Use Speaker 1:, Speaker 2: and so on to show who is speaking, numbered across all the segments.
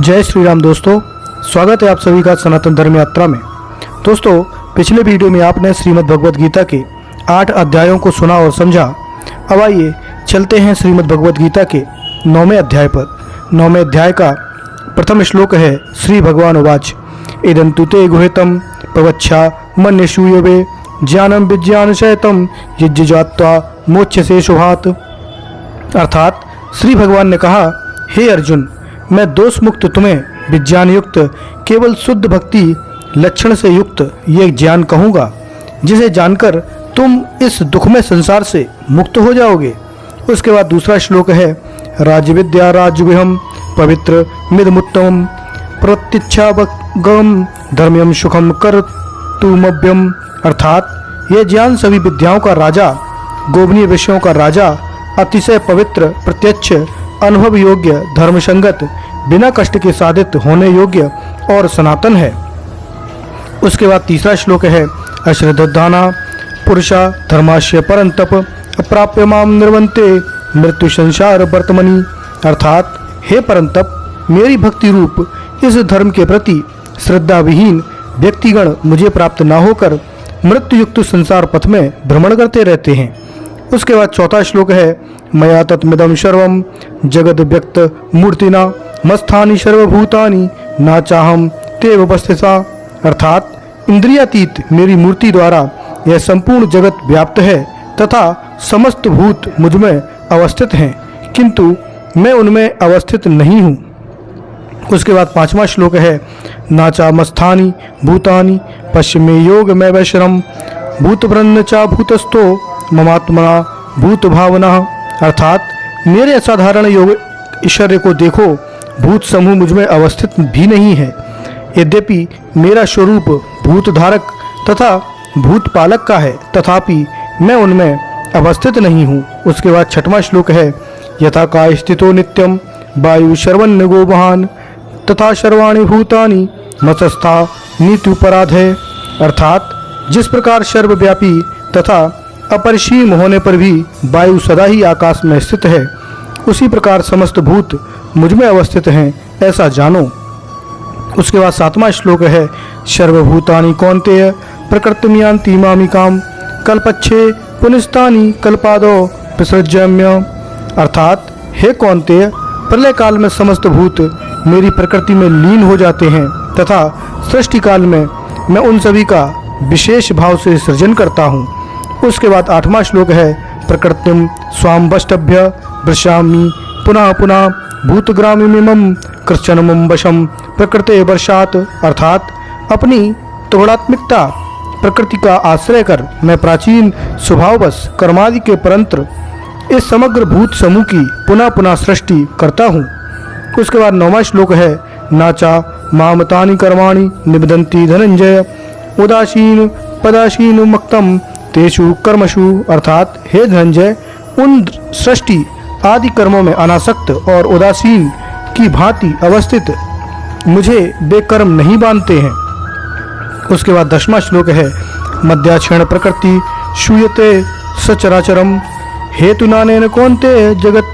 Speaker 1: जय श्री राम दोस्तों, स्वागत है आप सभी का सनातन धर्म यात्रा में। दोस्तों, पिछले वीडियो में आपने श्रीमद् भगवद गीता के 8 अध्यायों को सुना और समझा। अब आइए चलते हैं श्रीमद् भगवद गीता के 9वें अध्याय पर। 9वें अध्याय का प्रथम श्लोक है श्री भगवान उवाच इदं तु ते गुहितं प्रवक्षा मन्यसूयवे ज्ञानम विज्ञान शयतम यज्ञात्वा मोक्षसे शुभात्। अर्थात श्री भगवान ने कहा, हे अर्जुन, मैं दोष मुक्त तुम्हें विज्ञान युक्त केवल शुद्ध भक्ति लक्षण से युक्त ये ज्ञान कहूँगा जिसे जानकर तुम इस दुखमय संसार से मुक्त हो जाओगे। उसके बाद दूसरा श्लोक है राजविद्या राजगुहम पवित्र मिदमुत्तम प्रत्यक्षावगम धर्म्यम सुखम कर तुमभ्यम। अर्थात यह ज्ञान सभी विद्याओं का राजा, गोपनीय विषयों का राजा, अतिशय पवित्र, प्रत्यक्ष, अनुभव योग्य, धर्मसंगत, बिना कष्ट के साधित होने योग्य और सनातन है। उसके बाद तीसरा श्लोक है अश्रद्धाना पुरुषा धर्माश्य परंतप अप्राप्य माम निर्वंते मृत्यु संसार वर्तमनि। अर्थात हे परंतप, मेरी भक्ति रूप इस धर्म के प्रति श्रद्धा विहीन व्यक्तिगण मुझे प्राप्त न होकर मृत्यु युक्त संसार पथ में भ्रमण करते रहते हैं। उसके बाद चौथा श्लोक है मया तत्मिदं सर्वं जगद व्यक्त मूर्तिना मस्थानि सर्वभूतानि ना चाहम तेव उपस्थिता। अर्थात इंद्रियातीत मेरी मूर्ति द्वारा यह संपूर्ण जगत व्याप्त है तथा समस्त भूत मुझमें अवस्थित हैं, किंतु मैं उनमें अवस्थित नहीं हूँ। उसके बाद पांचवा श्लोक है नाचा मस्थानि भूतानि पश्चिमे योग में वैश्रम भूतवृन्न चा भूतस्थो ममात्मा भूत भावना। अर्थात मेरे असाधारण योग ऐश्वर्य को देखो, भूत समूह मुझमें अवस्थित भी नहीं है। यद्यपि मेरा स्वरूप भूत धारक तथा भूत पालक का है, तथापि मैं उनमें अवस्थित नहीं हूँ। उसके बाद छठवां श्लोक है यथा का स्थितो नित्यम वायु शर्वन्न गोवहान तथा सर्वाणि भूतानि मत्स्था नीत्युपराध है। अर्थात जिस प्रकार सर्वव्यापी तथा अपरिसीम होने पर भी वायु सदा ही आकाश में स्थित है, उसी प्रकार समस्त भूत मुझमें अवस्थित हैं, ऐसा जानो। उसके बाद सातवां श्लोक है सर्वभूतानि कौन्तेय प्रकृतिम यान्ति मामिकाम कल्पच्छे पुनस्तानि कल्पादो विसृज्यम्य। अर्थात हे कौन्तेय, प्रलय काल में समस्त भूत मेरी प्रकृति में लीन हो जाते हैं तथा सृष्टि काल में मैं उन सभी का विशेष भाव से सृजन करता हूँ। उसके बाद आठवां श्लोक है प्रकृतिम स्वाम वष्टभ्य वृषामि पुनः पुनः भूतग्रामीमं कृष्णमं वशम प्रकृते वर्षात। अर्थात अपनी त्रिगुणात्मिकता प्रकृति का आश्रय कर मैं प्राचीन स्वभाववश कर्मादि के परंतर इस समग्र भूत समूह की पुनः पुनः सृष्टि करता हूँ। उसके बाद 9वां श्लोक है नाचा मामतानि कर्माणि निबदन्ति धनंजय उदासीन पदासीन मक्तम तेषु कर्मसु। अर्थात हे धनंजय, उन सृष्टि आदि कर्मों में अनासक्त और उदासीन की भांति अवस्थित मुझे बेकर्म नहीं बांधते हैं। उसके बाद 10वां श्लोक है मध्याक्षण प्रकृति शूयते सचराचरम हेतुनानेन कौन्तेय जगत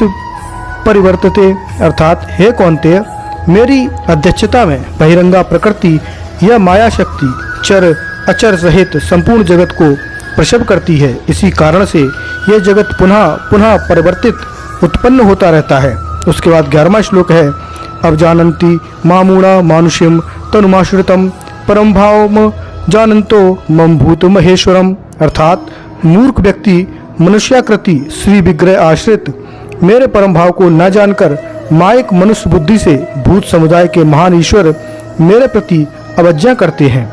Speaker 1: परिवर्तते। अर्थात हे कौन्तेय, मेरी अध्यक्षता में बहिरंगा प्रकृति यह माया शक्ति चर अचर सहित संपूर्ण जगत को प्रसव करती है। इसी कारण से यह जगत पुनः पुनः परिवर्तित उत्पन्न होता रहता है। उसके बाद 11वां श्लोक है अब जानन्ति मामूणा मानुष्यम तनुमाश्रितम परम भावम जानन्तो मम भूत महेश्वरम। अर्थात मूर्ख व्यक्ति मनुष्याकृति श्री विग्रह आश्रित मेरे परम भाव को न जानकर मायिक मनुष्य बुद्धि से भूत समुदाय के महान ईश्वर मेरे प्रति अवज्ञा करते हैं।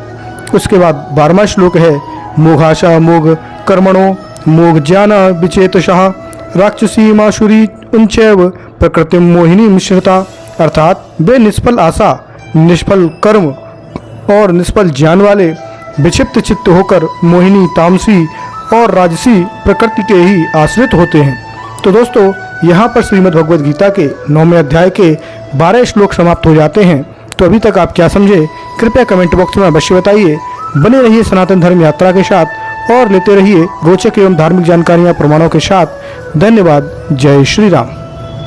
Speaker 1: उसके बाद 12वां श्लोक है मोघाशा मोघ कर्मणो मोघ ज्ञान विचेतशः राक्षसी माशुरी उंचैव प्रकृति मोहिनी मिश्रिता। अर्थात वे निष्फल आशा, निष्फल कर्म और निष्फल ज्ञान वाले विक्षिप्त चित्त होकर मोहिनी, तामसी और राजसी प्रकृति के ही आश्रित होते हैं। तो दोस्तों, यहाँ पर श्रीमद् भगवद गीता के 9वें अध्याय के 12 श्लोक समाप्त हो जाते हैं। तो अभी तक आप क्या समझे, कृपया कमेंट बॉक्स में अवश्य बताइए। बने रहिए सनातन धर्म यात्रा के साथ और लेते रहिए रोचक एवं धार्मिक जानकारियाँ प्रमाणों के साथ। धन्यवाद। जय श्री राम।